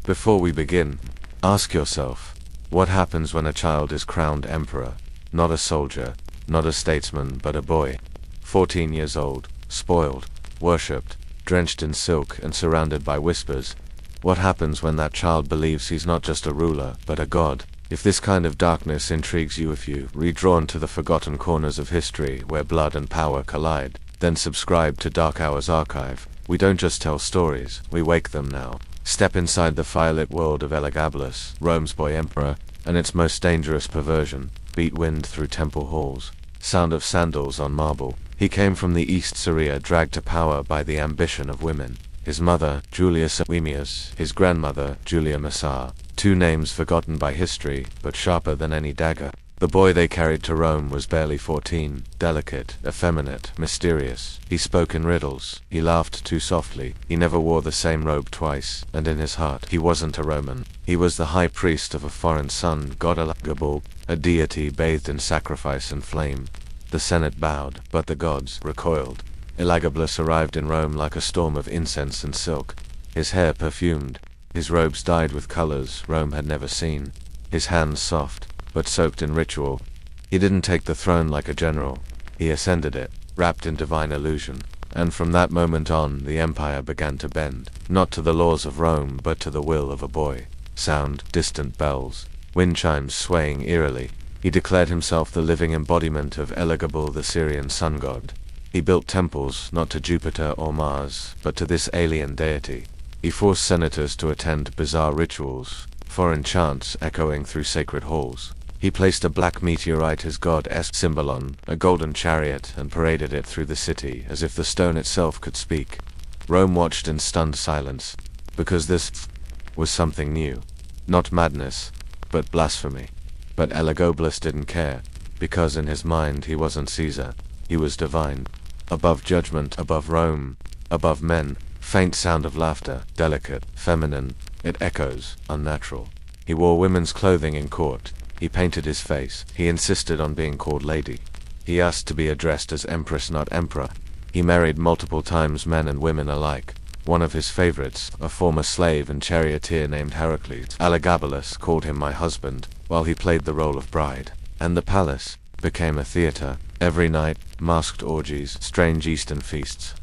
Before we begin, ask yourself, what happens when a child is crowned emperor? Not a soldier, not a statesman, but a boy. 14 years old, spoiled, worshipped, drenched in silk and surrounded by whispers. What happens when that child believes he's not just a ruler, but a god? If this kind of darkness intrigues you, if you redrawn to the forgotten corners of history where blood and power collide, then subscribe to Dark Hours Archive. We don't just tell stories, we wake them now. Step inside the firelit world of Elagabalus, Rome's boy emperor, and its most dangerous perversion. Beat wind through temple halls. Sound of sandals on marble. He came from the East Syria, dragged to power by the ambition of women. His mother, Julia Saemias, his grandmother, Julia Massar. Two names forgotten by history, but sharper than any dagger. The boy they carried to Rome was barely 14, delicate, effeminate, mysterious. He spoke in riddles, he laughed too softly, he never wore the same robe twice, and in his heart, he wasn't a Roman. He was the high priest of a foreign sun, god Elagabalus, a deity bathed in sacrifice and flame. The Senate bowed, but the gods recoiled. Elagabalus arrived in Rome like a storm of incense and silk. His hair perfumed, his robes dyed with colors Rome had never seen, his hands soft, but soaked in ritual. He didn't take the throne like a general, he ascended it, wrapped in divine illusion. And from that moment on, the empire began to bend, not to the laws of Rome, but to the will of a boy. Sound, distant bells, wind chimes swaying eerily. He declared himself the living embodiment of Elagabalus, the Syrian sun god. He built temples, not to Jupiter or Mars, but to this alien deity. He forced senators to attend bizarre rituals, foreign chants echoing through sacred halls. He placed a black meteorite, his god-esque symbol, on a golden chariot and paraded it through the city as if the stone itself could speak. Rome watched in stunned silence, because this was something new. Not madness, but blasphemy. But Elagabalus didn't care, because in his mind he wasn't Caesar, he was divine. Above judgment, above Rome, above men. Faint sound of laughter, delicate, feminine, it echoes, unnatural. He wore women's clothing in court. He painted his face. He insisted on being called lady. He asked to be addressed as empress, not emperor. He married multiple times, men and women alike. One of his favorites, a former slave and charioteer named Heracles, Elagabalus, called him my husband, while he played the role of bride. And the palace became a theater. Every night, masked orgies, strange Eastern feasts.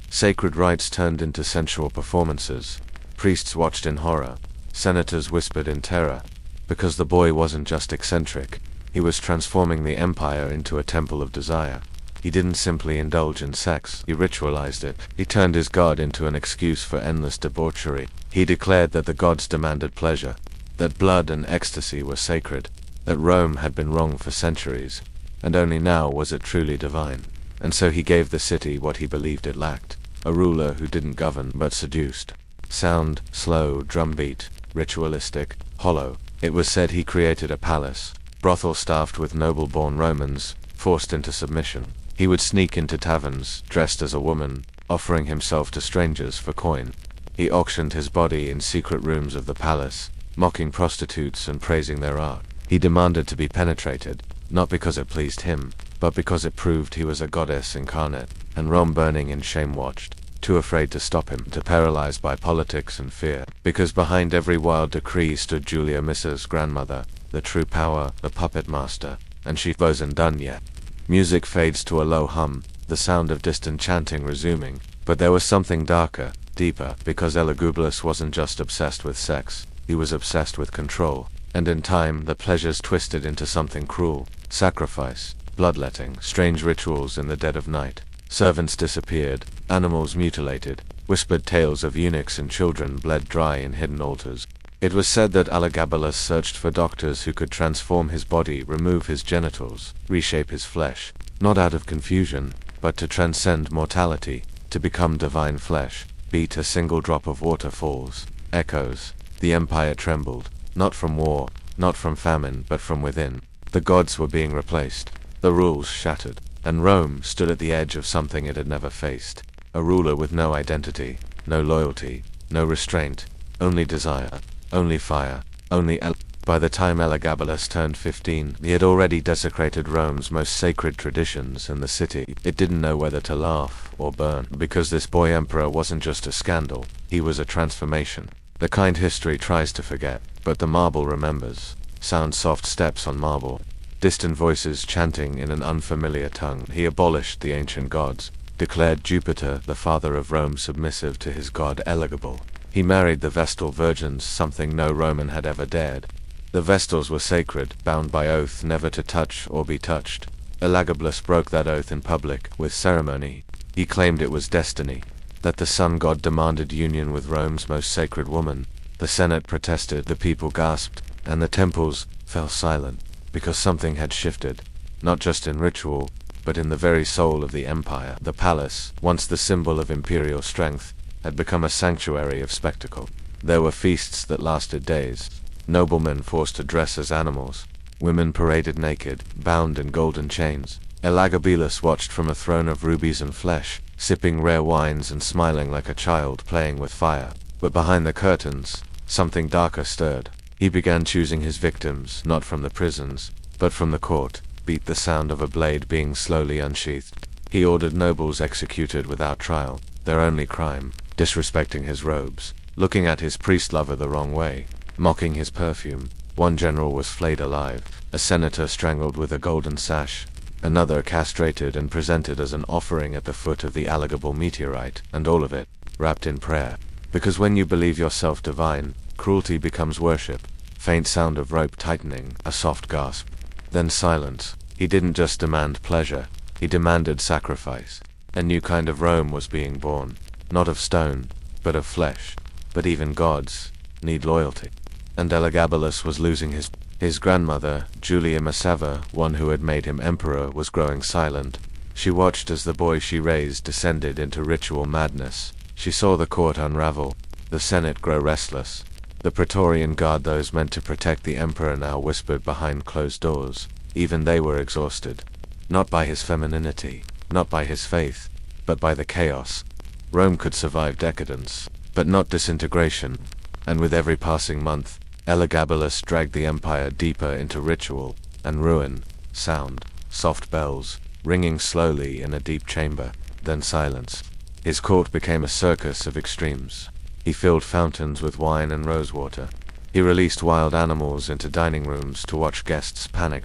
Sacred rites turned into sensual performances. Priests watched in horror. Senators whispered in terror. Because the boy wasn't just eccentric, he was transforming the empire into a temple of desire. He didn't simply indulge in sex, he ritualized it. He turned his god into an excuse for endless debauchery. He declared that the gods demanded pleasure, that blood and ecstasy were sacred, that Rome had been wrong for centuries, and only now was it truly divine. And so he gave the city what he believed it lacked, a ruler who didn't govern but seduced. Sound, slow, drumbeat, ritualistic, hollow. It was said he created a palace, brothel staffed with noble-born Romans, forced into submission. He would sneak into taverns, dressed as a woman, offering himself to strangers for coin. He auctioned his body in secret rooms of the palace, mocking prostitutes and praising their art. He demanded to be penetrated, not because it pleased him, but because it proved he was a goddess incarnate. And Rome, burning in shame, watched, too afraid to stop him, too paralyzed by politics and fear. Because behind every wild decree stood Julia Massa's grandmother, the true power, the puppet master, and she wasn't done yet. Music fades to a low hum, the sound of distant chanting resuming. But there was something darker, deeper, because Elagabalus wasn't just obsessed with sex, he was obsessed with control. And in time, the pleasures twisted into something cruel. Sacrifice, bloodletting, strange rituals in the dead of night. Servants disappeared, animals mutilated, whispered tales of eunuchs and children bled dry in hidden altars. It was said that Elagabalus searched for doctors who could transform his body, remove his genitals, reshape his flesh, not out of confusion, but to transcend mortality, to become divine flesh. Beat a single drop of water falls. Echoes. The empire trembled, not from war, not from famine, but from within. The gods were being replaced, the rules shattered, and Rome stood at the edge of something it had never faced. A ruler with no identity, no loyalty, no restraint, only desire, only fire, only By the time Elagabalus turned 15, he had already desecrated Rome's most sacred traditions, and the city, it didn't know whether to laugh or burn, because this boy emperor wasn't just a scandal, he was a transformation. The kind history tries to forget, but the marble remembers. Sound soft steps on marble. Distant voices chanting in an unfamiliar tongue. He abolished the ancient gods, declared Jupiter, the father of Rome, submissive to his god Elagabalus. He married the Vestal virgins, something no Roman had ever dared. The Vestals were sacred, bound by oath never to touch or be touched. Elagabalus broke that oath in public, with ceremony. He claimed it was destiny, that the sun god demanded union with Rome's most sacred woman. The Senate protested, the people gasped, and the temples fell silent, because something had shifted, not just in ritual, but in the very soul of the empire. The palace, once the symbol of imperial strength, had become a sanctuary of spectacle. There were feasts that lasted days, noblemen forced to dress as animals, women paraded naked, bound in golden chains. Elagabalus watched from a throne of rubies and flesh, sipping rare wines and smiling like a child playing with fire. But behind the curtains, something darker stirred. He began choosing his victims, not from the prisons, but from the court. Beat the sound of a blade being slowly unsheathed. He ordered nobles executed without trial, their only crime, disrespecting his robes, looking at his priest lover the wrong way, mocking his perfume. One general was flayed alive, a senator strangled with a golden sash, another castrated and presented as an offering at the foot of the Elagabalus meteorite, and all of it wrapped in prayer. Because when you believe yourself divine, cruelty becomes worship. Faint sound of rope tightening, a soft gasp, then silence. He didn't just demand pleasure, he demanded sacrifice. A new kind of Rome was being born, not of stone, but of flesh. But even gods need loyalty. And Elagabalus was losing his grandmother, Julia Massiva, one who had made him emperor, was growing silent. She watched as the boy she raised descended into ritual madness. She saw the court unravel, the Senate grow restless. The Praetorian Guard, those meant to protect the emperor, now whispered behind closed doors. Even they were exhausted. Not by his femininity, not by his faith, but by the chaos. Rome could survive decadence, but not disintegration. And with every passing month, Elagabalus dragged the empire deeper into ritual and ruin. Sound, soft bells, ringing slowly in a deep chamber, then silence. His court became a circus of extremes. He filled fountains with wine and rosewater. He released wild animals into dining rooms to watch guests panic.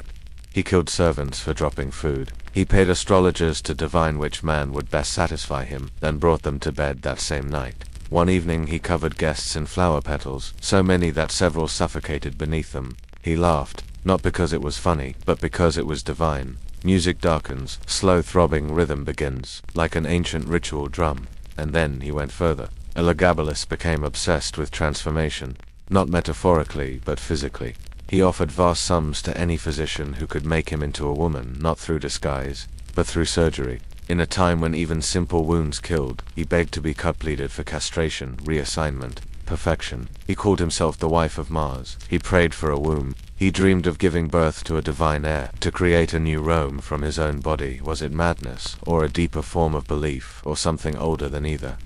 He killed servants for dropping food. He paid astrologers to divine which man would best satisfy him, then brought them to bed that same night. One evening he covered guests in flower petals, so many that several suffocated beneath them. He laughed, not because it was funny, but because it was divine. Music darkens, slow throbbing rhythm begins, like an ancient ritual drum. And then he went further. Elagabalus became obsessed with transformation, not metaphorically, but physically. He offered vast sums to any physician who could make him into a woman, not through disguise, but through surgery. In a time when even simple wounds killed, he begged to be cut-bleeded for castration, reassignment, perfection. He called himself the wife of Mars. He prayed for a womb. He dreamed of giving birth to a divine heir, to create a new Rome from his own body. Was it madness, or a deeper form of belief, or something older than either?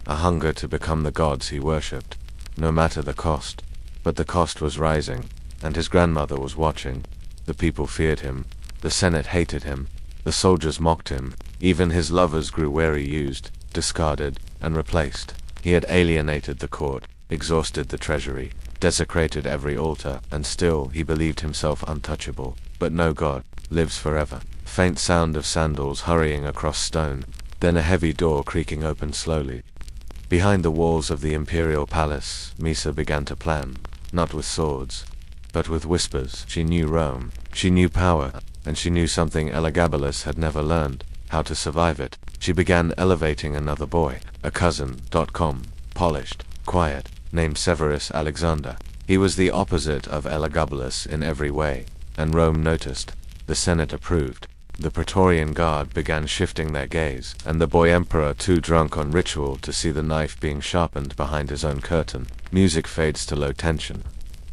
A hunger to become the gods he worshipped, no matter the cost. But the cost was rising, and his grandmother was watching. The people feared him. The Senate hated him. The soldiers mocked him. Even his lovers grew weary, used, discarded, and replaced. He had alienated the court, exhausted the treasury, desecrated every altar, and still he believed himself untouchable. But no god lives forever. Faint sound of sandals hurrying across stone, then a heavy door creaking open slowly. Behind the walls of the imperial palace, Misa began to plan, not with swords, but with whispers. She knew Rome, she knew power, and she knew something Elagabalus had never learned: how to survive it. She began elevating another boy, a cousin, polished, quiet, named Severus Alexander. He was the opposite of Elagabalus in every way, and Rome noticed. The Senate approved. The Praetorian Guard began shifting their gaze, and the boy emperor, too drunk on ritual to see the knife being sharpened behind his own curtain. Music fades to low tension.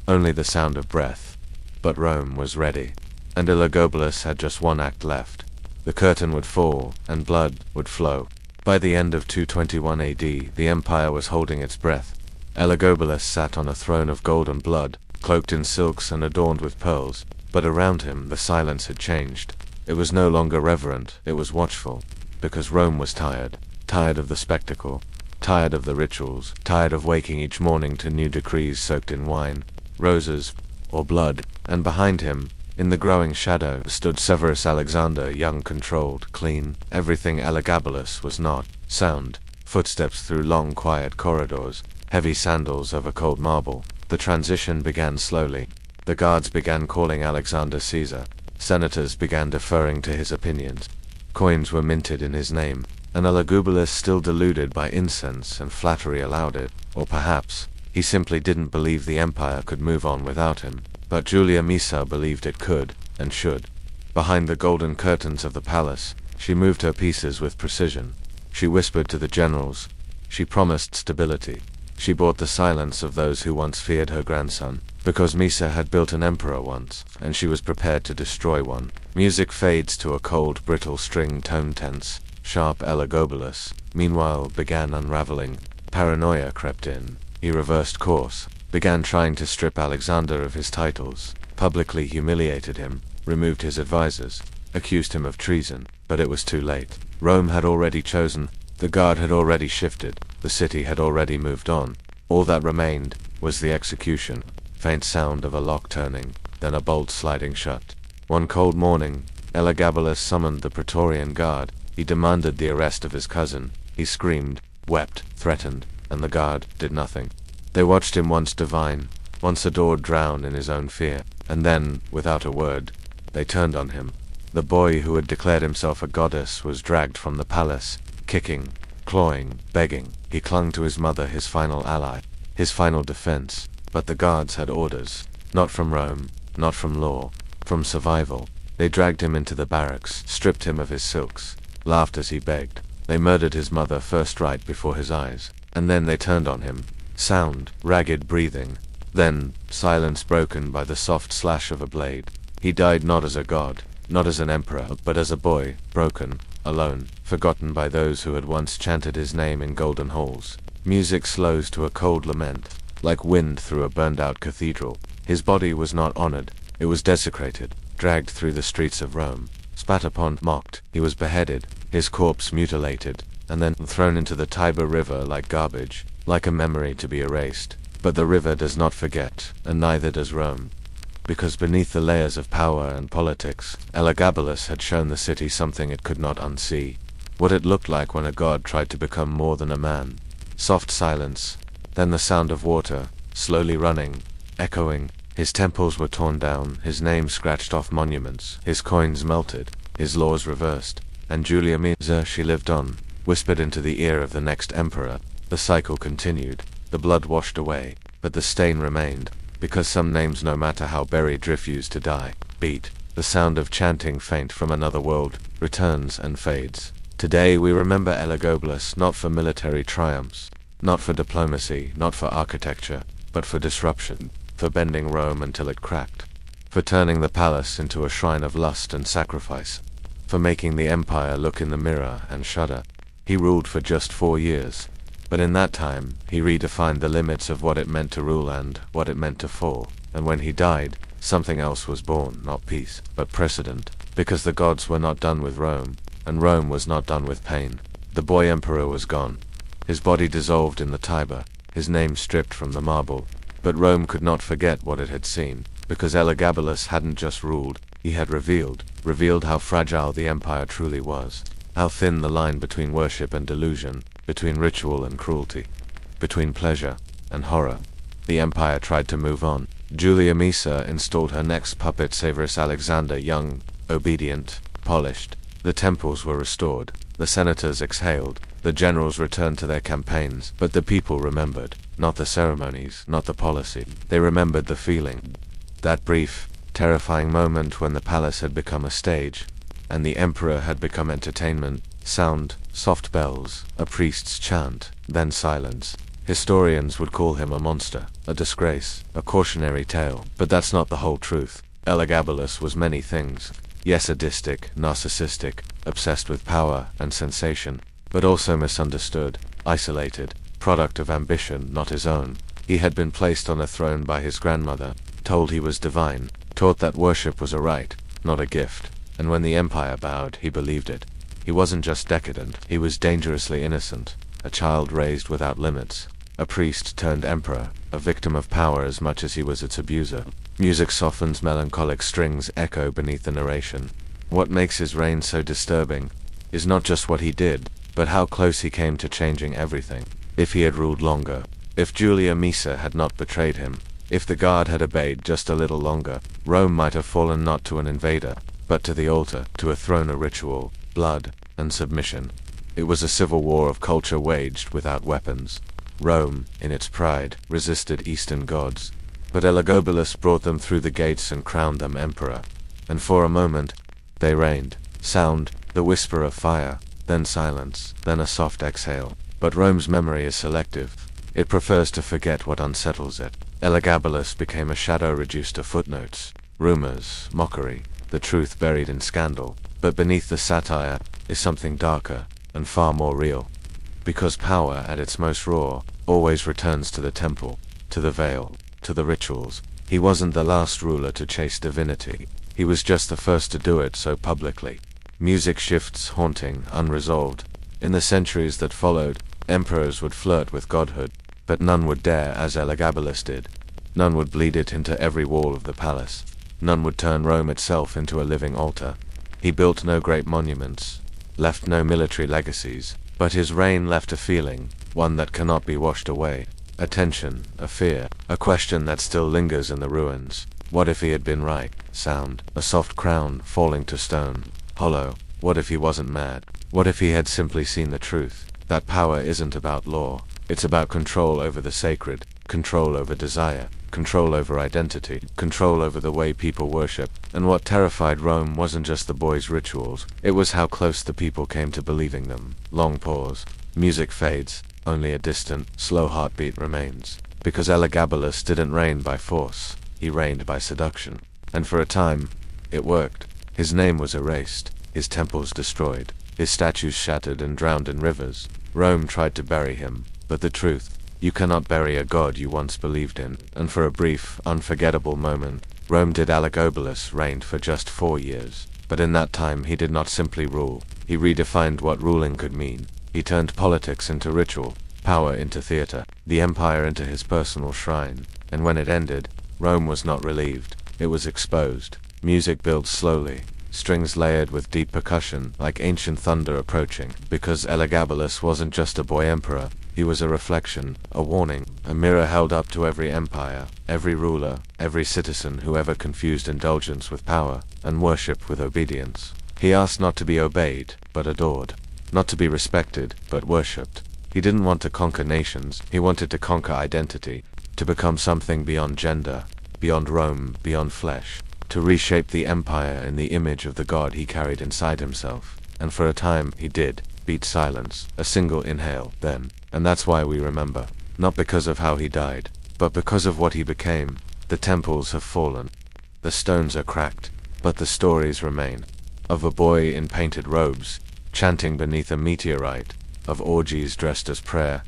Only the sound of breath. But Rome was ready, and Elagabalus had just one act left. The curtain would fall, and blood would flow. By the end of 221 AD, the empire was holding its breath. Elagabalus sat on a throne of gold and blood, cloaked in silks and adorned with pearls, but around him the silence had changed. It was no longer reverent, it was watchful, because Rome was tired of the spectacle, tired of the rituals, tired of waking each morning to new decrees soaked in wine, roses, or blood, and behind him, in the growing shadow, stood Severus Alexander, young, controlled, clean. Everything Elagabalus was not. Sound, footsteps through long, quiet corridors, heavy sandals over cold marble. The transition began slowly. The guards began calling Alexander Caesar. Senators began deferring to his opinions. Coins were minted in his name, and Elagabalus, still deluded by incense and flattery, allowed it. Or perhaps he simply didn't believe the empire could move on without him. But Julia Misa believed it could, and should. Behind the golden curtains of the palace, she moved her pieces with precision. She whispered to the generals. She promised stability. She bought the silence of those who once feared her grandson, because Misa had built an emperor once, and she was prepared to destroy one. Music fades to a cold, brittle string tone tense. Sharp Elagabalus, meanwhile, began unraveling. Paranoia crept in. He reversed course, began trying to strip Alexander of his titles, publicly humiliated him, removed his advisors, accused him of treason. But it was too late. Rome had already chosen, the guard had already shifted, the city had already moved on. All that remained was the execution. Faint sound of a lock turning, then a bolt sliding shut. One cold morning, Elagabalus summoned the Praetorian Guard. He demanded the arrest of his cousin. He screamed, wept, threatened, and the guard did nothing. They watched him, once divine, once adored, drown in his own fear, and then, without a word, they turned on him. The boy who had declared himself a goddess was dragged from the palace, kicking, clawing, begging. He clung to his mother, his final ally, his final defense. But the guards had orders, not from Rome, not from law, from survival. They dragged him into the barracks, stripped him of his silks, laughed as he begged. They murdered his mother first right before his eyes, and then they turned on him. Sound, ragged breathing, then silence broken by the soft slash of a blade. He died not as a god, not as an emperor, but as a boy, broken, alone, forgotten by those who had once chanted his name in golden halls. Music slows to a cold lament, like wind through a burned-out cathedral. His body was not honored, it was desecrated, dragged through the streets of Rome, spat upon, mocked. He was beheaded, his corpse mutilated, and then thrown into the Tiber River like garbage, like a memory to be erased. But the river does not forget, and neither does Rome. Because beneath the layers of power and politics, Elagabalus had shown the city something it could not unsee. What it looked like when a god tried to become more than a man. Soft silence, then the sound of water, slowly running, echoing. His temples were torn down, his name scratched off monuments, his coins melted, his laws reversed. And Julia Misa, she lived on, whispered into the ear of the next emperor. The cycle continued, the blood washed away, but the stain remained, because some names, no matter how buried, refuse to die. Beat, the sound of chanting faint from another world, returns and fades. Today we remember Elagabalus not for military triumphs, not for diplomacy, not for architecture, but for disruption, for bending Rome until it cracked, for turning the palace into a shrine of lust and sacrifice, for making the empire look in the mirror and shudder. He ruled for just 4 years. But in that time, he redefined the limits of what it meant to rule and what it meant to fall. And when he died, something else was born, not peace, but precedent. Because the gods were not done with Rome, and Rome was not done with pain. The boy emperor was gone. His body dissolved in the Tiber, his name stripped from the marble. But Rome could not forget what it had seen, because Elagabalus hadn't just ruled, he had revealed how fragile the empire truly was. How thin the line between worship and delusion, between ritual and cruelty, between pleasure and horror. The empire tried to move on. Julia Misa installed her next puppet, Severus Alexander, young, obedient, polished. The temples were restored, the senators exhaled, the generals returned to their campaigns, but the people remembered, not the ceremonies, not the policy. They remembered the feeling. That brief, terrifying moment when the palace had become a stage, and the emperor had become entertainment. Sound, soft bells, a priest's chant, then silence. Historians would call him a monster, a disgrace, a cautionary tale. But that's not the whole truth. Elagabalus was many things. Yes, sadistic, narcissistic, obsessed with power and sensation, but also misunderstood, isolated, product of ambition not his own. He had been placed on a throne by his grandmother, told he was divine, taught that worship was a right, not a gift. And when the empire bowed, he believed it. He wasn't just decadent, he was dangerously innocent. a child raised without limits, a priest turned emperor, a victim of power as much as he was its abuser. Music softens melancholic strings echo beneath the narration. What makes his reign so disturbing is not just what he did, but how close he came to changing everything. If he had ruled longer, if Julia Misa had not betrayed him, if the guard had obeyed just a little longer, Rome might have fallen not to an invader, but to the altar, to a throne of ritual, blood, and submission. It was a civil war of culture waged without weapons. Rome, in its pride, resisted Eastern gods, but Elagabalus brought them through the gates and crowned them emperor. And for a moment, they reigned. Sound, the whisper of fire, then silence, then a soft exhale. But Rome's memory is selective. It prefers to forget what unsettles it. Elagabalus became a shadow reduced to footnotes, rumors, mockery, the truth buried in scandal. But beneath the satire is something darker and far more real. Because power, at its most raw, always returns to the temple, to the veil, to the rituals. He wasn't the last ruler to chase divinity. He was just the first to do it so publicly. Music shifts, haunting, unresolved. In the centuries that followed, emperors would flirt with godhood, but none would dare as Elagabalus did. None would bleed it into every wall of the palace. None would turn Rome itself into a living altar. He built no great monuments, left no military legacies, but his reign left a feeling, one that cannot be washed away. A tension, a fear, a question that still lingers in the ruins. What if he had been right? Sound, a soft crown falling to stone. Hollow. What if he wasn't mad? What if he had simply seen the truth? That power isn't about law. It's about control over the sacred, control over desire, control over identity, control over the way people worship. And what terrified Rome wasn't just the boy's rituals, it was how close the people came to believing them. Long pause. Music fades. Only a distant, slow heartbeat remains. Because Elagabalus didn't reign by force, he reigned by seduction. And for a time, it worked. His name was erased, his temples destroyed, his statues shattered and drowned in rivers. Rome tried to bury him, but the truth, you cannot bury a god you once believed in. And for a brief, unforgettable moment, Rome did. Elagabalus reigned for just 4 years. But in that time he did not simply rule, he redefined what ruling could mean. He turned politics into ritual, power into theater, the empire into his personal shrine. And when it ended, Rome was not relieved, it was exposed. Music builds slowly, strings layered with deep percussion, like ancient thunder approaching. Because Elagabalus wasn't just a boy emperor, he was a reflection, a warning, a mirror held up to every empire, every ruler, every citizen who ever confused indulgence with power, and worship with obedience. He asked not to be obeyed, but adored. Not to be respected, but worshipped. He didn't want to conquer nations, he wanted to conquer identity, to become something beyond gender, beyond Rome, beyond flesh, to reshape the empire in the image of the god he carried inside himself. And for a time, he did. Beat silence, a single inhale, then. And that's why we remember. Not because of how he died, but because of what he became. The temples have fallen. The stones are cracked, but the stories remain. Of a boy in painted robes, chanting beneath a meteorite, of orgies dressed as prayer,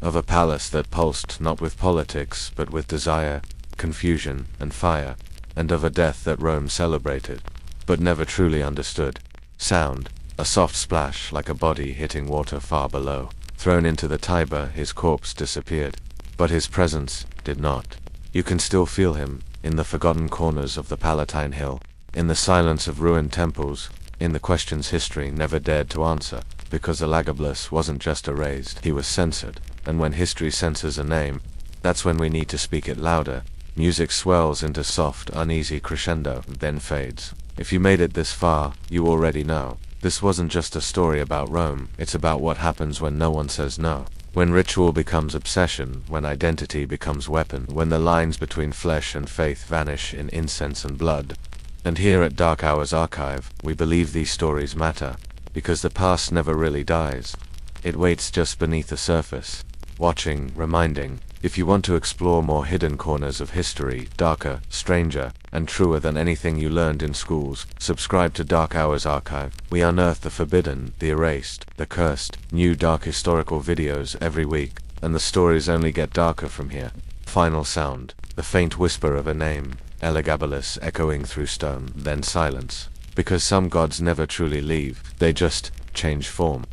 of a palace that pulsed not with politics but with desire, confusion, and fire, and of a death that Rome celebrated, but never truly understood. Sound, a soft splash like a body hitting water far below. Thrown into the Tiber, his corpse disappeared, but his presence did not. You can still feel him, in the forgotten corners of the Palatine Hill, in the silence of ruined temples, in the questions history never dared to answer. Because Elagabalus wasn't just erased, he was censored. And when history censors a name, that's when we need to speak it louder. Music swells into soft, uneasy crescendo, then fades. If you made it this far, you already know. This wasn't just a story about Rome, it's about what happens when no one says no. When ritual becomes obsession, when identity becomes weapon, when the lines between flesh and faith vanish in incense and blood. And here at Dark Hours Archive, we believe these stories matter. Because the past never really dies. It waits just beneath the surface, watching, reminding. If you want to explore more hidden corners of history, darker, stranger, and truer than anything you learned in schools, subscribe to Dark Hours Archive. We unearth the forbidden, the erased, the cursed, new dark historical videos every week, and the stories only get darker from here. Final sound, the faint whisper of a name, Elagabalus echoing through stone, then silence. Because some gods never truly leave, they just change form.